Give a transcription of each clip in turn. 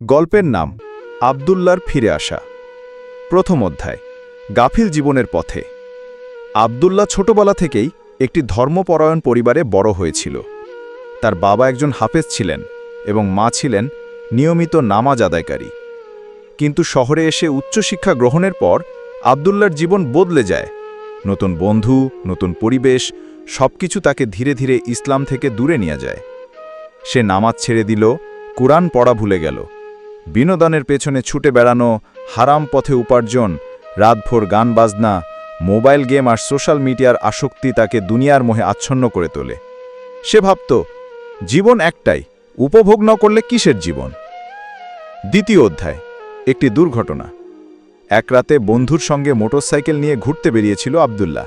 গল্পের নাম আব্দুল্লাহর ফিরে আসা। প্রথম অধ্যায়, গাফিল জীবনের পথে। আব্দুল্লাহ ছোটবেলা থেকেই একটি ধর্মপরায়ণ পরিবারে বড় হয়েছিল। তার বাবা একজন হাফেজ ছিলেন এবং মা ছিলেন নিয়মিত নামাজ আদায়কারী। কিন্তু শহরে এসে উচ্চশিক্ষা গ্রহণের পর আব্দুল্লাহর জীবন বদলে যায়। নতুন বন্ধু, নতুন পরিবেশ, সবকিছু তাকে ধীরে ধীরে ইসলাম থেকে দূরে নিয়ে যায়। সে নামাজ ছেড়ে দিল, কুরআন পড়া ভুলে গেল। বিনোদনের পেছনে ছুটে বেড়ানো, হারাম পথে উপার্জন, রাতভর গান বাজনা, মোবাইল গেম আর সোশ্যাল মিডিয়ার আসক্তি তাকে দুনিয়ার মোহে আচ্ছন্ন করে তোলে। সে ভাবত, জীবন একটাই, উপভোগ না করলে কিসের জীবন। দ্বিতীয় অধ্যায়, একটি দুর্ঘটনা। এক রাতে বন্ধুর সঙ্গে মোটরসাইকেল নিয়ে ঘুরতে বেরিয়েছিল আব্দুল্লাহ।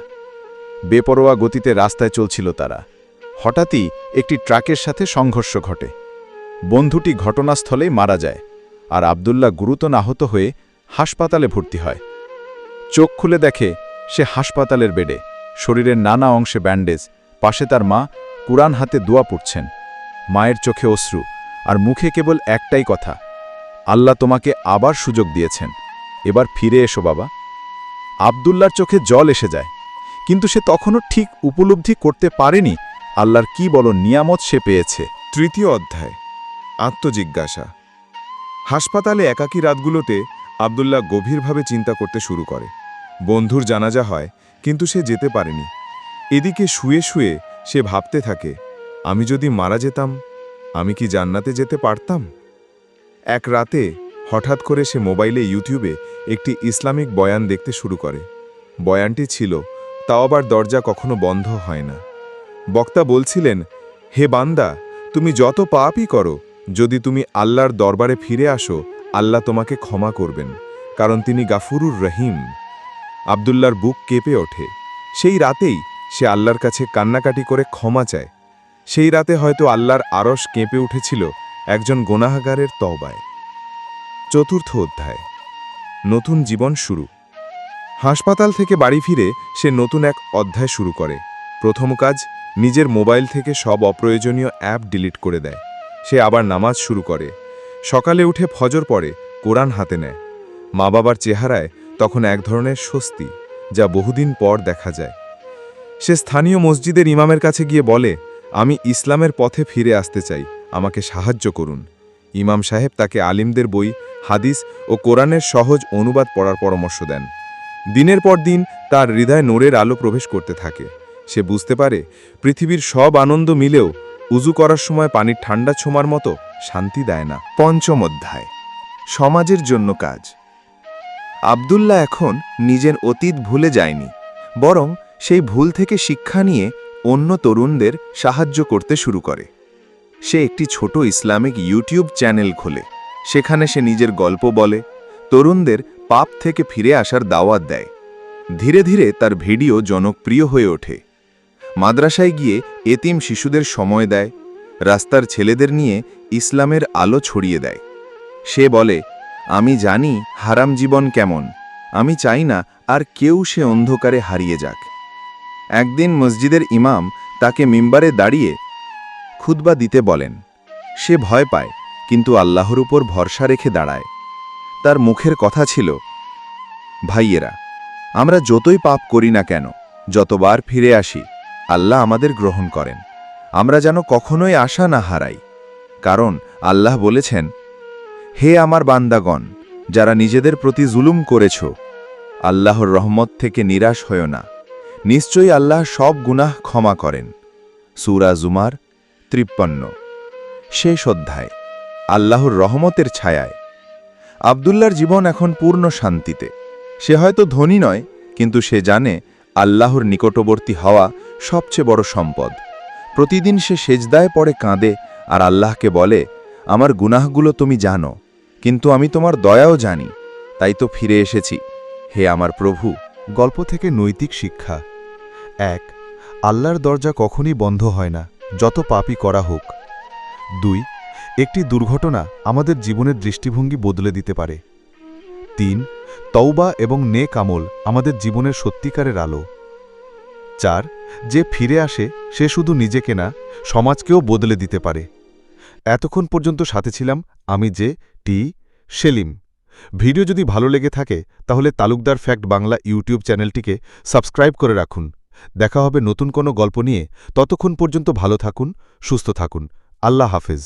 বেপরোয়া গতিতে রাস্তায় চলছিল তারা। হঠাৎই একটি ট্রাকের সাথে সংঘর্ষ ঘটে। বন্ধুটি ঘটনাস্থলেই মারা যায়, আর আব্দুল্লাহ গুরুতর আহত হয়ে হাসপাতালে ভর্তি হয়। চোখ খুলে দেখে সে হাসপাতালের বেডে, শরীরের নানা অংশে ব্যান্ডেজ। পাশে তার মা কুরআন হাতে দোয়া পড়ছেন। মায়ের চোখে অশ্রু, আর মুখে কেবল একটাই কথা, আল্লাহ তোমাকে আবার সুযোগ দিয়েছেন, এবার ফিরে এসো বাবা। আব্দুল্লাহর চোখে জল এসে যায়, কিন্তু সে তখনও ঠিক উপলব্ধি করতে পারেনি আল্লাহর কি বড় নিয়ামত সে পেয়েছে। তৃতীয় অধ্যায়, আত্মজিজ্ঞাসা। হাসপাতালে একাকী রাতগুলোতে আব্দুল্লাহ গভীরভাবে চিন্তা করতে শুরু করে। বন্ধুর জানাজা হয়, কিন্তু সে যেতে পারেনি। এদিকে শুয়ে শুয়ে সে ভাবতে থাকে, আমি যদি মারা যেতাম, আমি কি জান্নাতে যেতে পারতাম? এক রাতে হঠাৎ করে সে মোবাইলে ইউটিউবে একটি ইসলামিক বয়ান দেখতে শুরু করে। বয়ানটি ছিল, তাও আবার দরজা কখনো বন্ধ হয় না। বক্তা বলছিলেন, হে বান্দা, তুমি যত পাপই করো, যদি তুমি আল্লাহর দরবারে ফিরে আসো, আল্লাহ তোমাকে ক্ষমা করবেন, কারণ তিনি গাফুরুর রহিম। আব্দুল্লাহর বুক কেঁপে ওঠে। সেই রাতেই সে আল্লাহর কাছে কান্নাকাটি করে ক্ষমা চায়। সেই রাতে হয়তো আল্লাহর আরশ কেঁপে উঠেছিল একজন গুনাহগারের তওবায়। চতুর্থ অধ্যায়, নতুন জীবন শুরু। হাসপাতাল থেকে বাড়ি ফিরে সে নতুন এক অধ্যায় শুরু করে। প্রথম কাজ, নিজের মোবাইল থেকে সব অপ্রয়োজনীয় অ্যাপ ডিলিট করে দেয়। সে আবার নামাজ শুরু করে। সকালে উঠে ফজর পড়ে, কোরআন হাতে নেয়। মা বাবার চেহারায় তখন এক ধরনের স্বস্তি, যা বহুদিন পর দেখা যায়। সে স্থানীয় মসজিদের ইমামের কাছে গিয়ে বলে, আমি ইসলামের পথে ফিরে আসতে চাই, আমাকে সাহায্য করুন। ইমাম সাহেব তাকে আলিমদের বই, হাদিস ও কোরআনের সহজ অনুবাদ পড়ার পরামর্শ দেন। দিনের পর দিন তার হৃদয়ে নূরের আলো প্রবেশ করতে থাকে। সে বুঝতে পারে, পৃথিবীর সব আনন্দ মিলেও উজু করার সময় পানির ঠান্ডা ছোঁয়ার মতো শান্তি দেয় না। পঞ্চম অধ্যায়, সমাজের জন্য কাজ। আব্দুল্লাহ এখন নিজের অতীত ভুলে যায়নি, বরং সেই ভুল থেকে শিক্ষা নিয়ে অন্য তরুণদের সাহায্য করতে শুরু করে। সে একটি ছোট ইসলামিক ইউটিউব চ্যানেল খোলে। সেখানে সে নিজের গল্প বলে, তরুণদের পাপ থেকে ফিরে আসার দাওয়াত দেয়। ধীরে ধীরে তার ভিডিও জনপ্রিয় হয়ে ওঠে। মাদ্রাসায় গিয়ে এতিম শিশুদের সময় দেয়, রাস্তার ছেলেদের নিয়ে ইসলামের আলো ছড়িয়ে দেয়। সে বলে, আমি জানি হারাম জীবন কেমন, আমি চাই না আর কেউ সে অন্ধকারে হারিয়ে যাক। একদিন মসজিদের ইমাম তাকে মিম্বারে দাঁড়িয়ে খুতবা দিতে বলেন। সে ভয় পায়, কিন্তু আল্লাহর উপর ভরসা রেখে দাঁড়ায়। তার মুখের কথা ছিল, ভাইয়েরা, আমরা যতই পাপ করি না কেন, যতবার ফিরে আসি, আল্লাহ আমাদের গ্রহণ করেন। আমরা যেন কখনোই আশা না হারাই, কারণ আল্লাহ বলেছেন, হে আমার বান্দাগণ, যারা নিজেদের প্রতি জুলুম করেছ, আল্লাহর রহমত থেকে নিরাশ হও না, নিশ্চয়ই আল্লাহ সব গুনাহ ক্ষমা করেন। সূরা জুমার 53। শেষ অধ্যায়, আল্লাহর রহমতের ছায়ায়। আব্দুল্লাহর জীবন এখন পূর্ণ শান্তিতে। সে হয়তো ধনী নয়, কিন্তু সে জানে আল্লাহর নিকটবর্তী হওয়া সবচেয়ে বড় সম্পদ। প্রতিদিন সে সেজদায় পড়ে কাঁদে আর আল্লাহকে বলে, আমার গুনাহগুলো তুমি জানো, কিন্তু আমি তোমার দয়াও জানি, তাই তো ফিরে এসেছি, হে আমার প্রভু। গল্প থেকে নৈতিক শিক্ষা। ১. আল্লাহর দরজা কখনই বন্ধ হয় না, যত পাপই করা হোক। ২. একটি দুর্ঘটনা আমাদের জীবনের দৃষ্টিভঙ্গি বদলে দিতে পারে। ৩. তওবা এবং নেক আমল আমাদের জীবনের সত্যিকারের আলো। ৪. যে ফিরে আসে সে শুধু নিজেকে না, সমাজকেও বদলে দিতে পারে। এতক্ষণ পর্যন্ত সাথে ছিলাম আমি যে। টি সেলিম। ভিডিও যদি ভালো লেগে থাকে তাহলে তালুকদার ফ্যাক্ট বাংলা ইউটিউব চ্যানেলটিকে সাবস্ক্রাইব করে রাখুন। দেখা হবে নতুন কোনো গল্প নিয়ে। ততক্ষণ পর্যন্ত ভালো থাকুন, সুস্থ থাকুন। আল্লাহ হাফেজ।